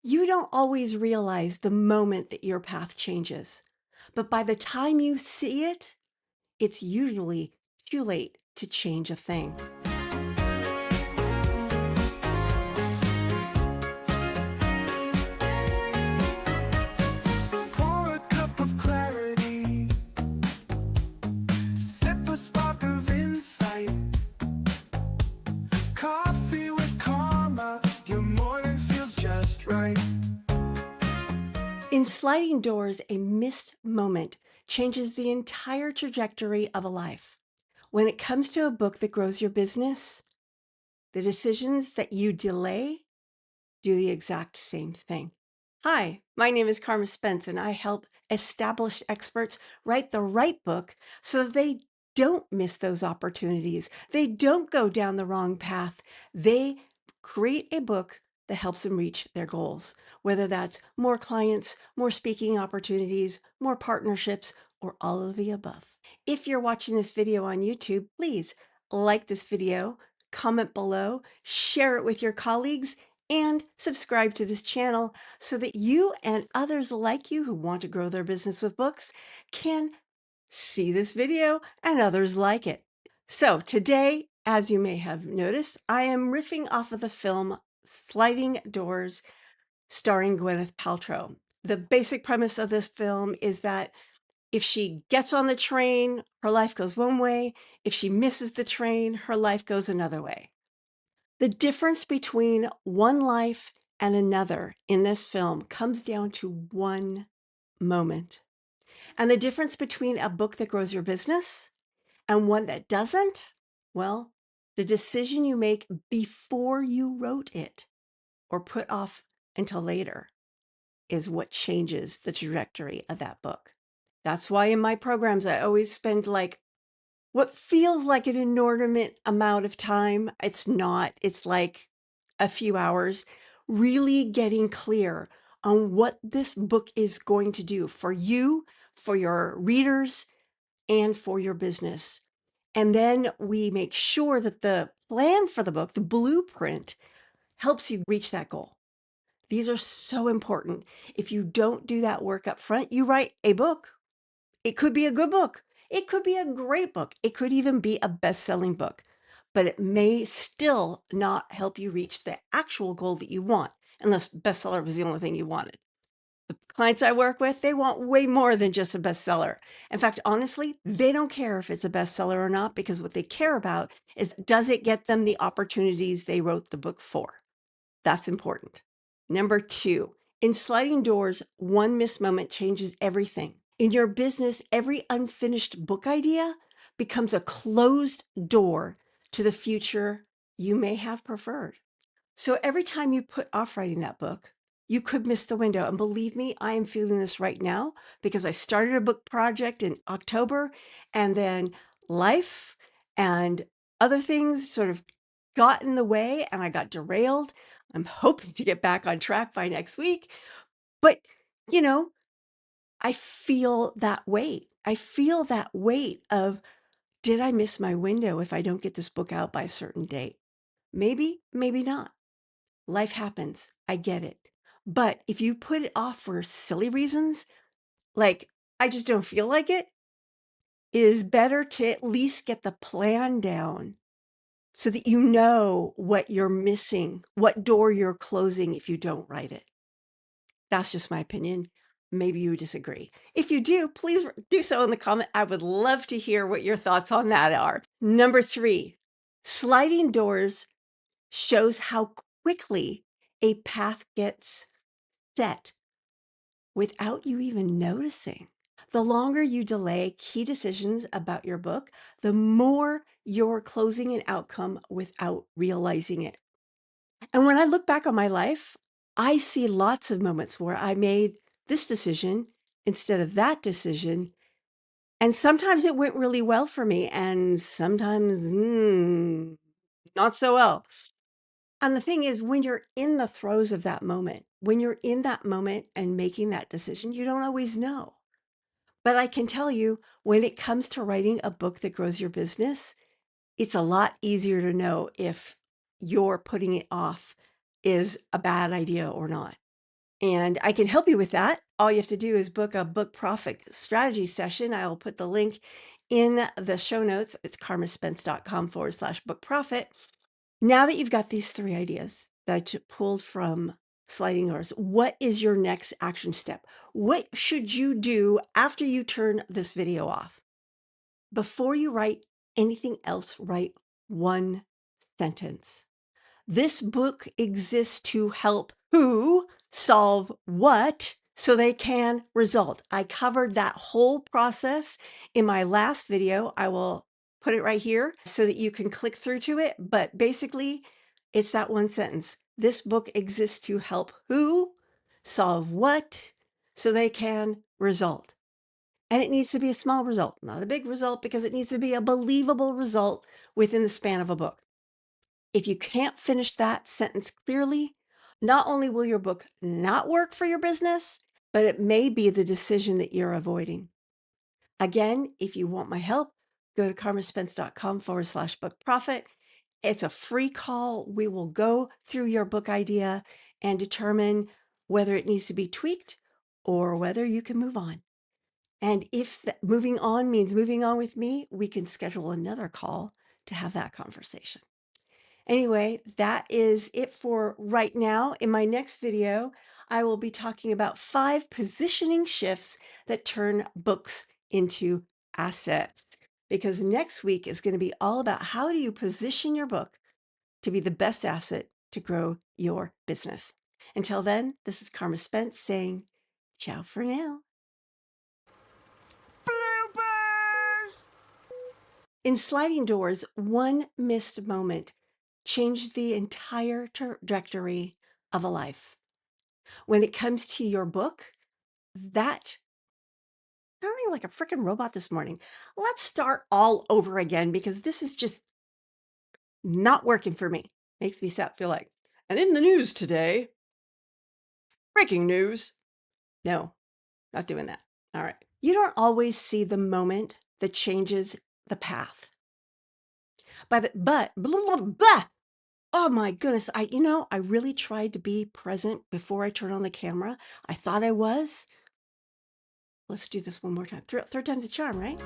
You don't always realize the moment that your path changes, but by the time you see it, it's usually too late to change a thing. Pour a cup of clarity, sip a spark of insight. Coffee with Karma, your morning feels just right. In sliding doors, a missed moment changes the entire trajectory of a life. When it comes to a book that grows your business, the decisions that you delay do the exact same thing. Hi, my name is Carma Spence, and I help established experts write the right book so that they don't miss those opportunities. They don't go down the wrong path. They create a book that helps them reach their goals, whether that's more clients, more speaking opportunities, more partnerships, or all of the above. If you're watching this video on YouTube, please like this video, comment below, share it with your colleagues, and subscribe to this channel so that you and others like you who want to grow their business with books can see this video and others like it. So today, as you may have noticed, I am riffing off of the film Sliding Doors starring Gwyneth Paltrow. The basic premise of this film is that if she gets on the train, her life goes one way. If she misses the train, her life goes another way. The difference between one life and another in this film comes down to one moment. And the difference between a book that grows your business and one that doesn't, well, the decision you make before you wrote it or put off until later is what changes the trajectory of that book. That's why in my programs, I always spend like what feels like an inordinate amount of time. It's not, it's like a few hours, really getting clear on what this book is going to do for you, for your readers, and for your business. And then we make sure that the plan for the book, the blueprint, helps you reach that goal. These are so important. If you don't do that work up front, you write a book. It could be a good book. It could be a great book. It could even be a best-selling book, but it may still not help you reach the actual goal that you want, unless bestseller was the only thing you wanted. The clients I work with, they want way more than just a bestseller. In fact, honestly, they don't care if it's a bestseller or not, because what they care about is, does it get them the opportunities they wrote the book for? That's important. Number 2, in sliding doors, one missed moment changes everything. In your business, every unfinished book idea becomes a closed door to the future you may have preferred. So every time you put off writing that book, you could miss the window. And believe me, I am feeling this right now because I started a book project in October, and then life and other things sort of got in the way and I got derailed. I'm hoping to get back on track by next week. But, you know, I feel that weight. I feel that weight of, did I miss my window if I don't get this book out by a certain date? Maybe, maybe not. Life happens. I get it. But if you put it off for silly reasons, like I just don't feel like it is better to at least get the plan down so that you know what you're missing, what door you're closing if you don't write it. That's just my opinion. Maybe you disagree. If you do, please do so in the comment. I would love to hear what your thoughts on that are. Number 3, sliding doors shows how quickly a path gets set without you even noticing. The longer you delay key decisions about your book, the more you're closing an outcome without realizing it. And when I look back on my life, I see lots of moments where I made this decision instead of that decision. And sometimes it went really well for me, and sometimes not so well. And the thing is, when you're in the throes of that moment, when you're in that moment and making that decision, you don't always know. But I can tell you, when it comes to writing a book that grows your business, it's a lot easier to know if you're putting it off is a bad idea or not. And I can help you with that. All you have to do is book a book profit strategy session. I'll put the link in the show notes. It's carmaspence.com/book profit. Now that you've got these 3 ideas that I pulled from sliding doors, what is your next action step? What should you do after you turn this video off? Before you write anything else, write one sentence. This book exists to help who solve what so they can result. I covered that whole process in my last video. I will put it right here so that you can click through to it. But basically, it's that one sentence. This book exists to help who solve what so they can result. And it needs to be a small result, not a big result, because it needs to be a believable result within the span of a book. If you can't finish that sentence clearly, not only will your book not work for your business, but it may be the decision that you're avoiding. Again, if you want my help, go to carmaspence.com/book profit. It's a free call. We will go through your book idea and determine whether it needs to be tweaked or whether you can move on. And if moving on means moving on with me, we can schedule another call to have that conversation. Anyway, that is it for right now. In my next video, I will be talking about 5 positioning shifts that turn books into assets. Because next week is going to be all about how do you position your book to be the best asset to grow your business. Until then, this is Carma Spence saying ciao for now. Bloopers! In sliding doors, one missed moment changed the entire trajectory of a life. When it comes to your book, that sounding like a freaking robot this morning. Let's start all over again because this is just not working for me. Makes me feel like, and in the news today, breaking news. No, not doing that. All right. You don't always see the moment that changes the path. But blah, blah, blah. Oh my goodness. I really tried to be present before I turn on the camera. I thought I was. Let's do this one more time. Third time's a charm, right?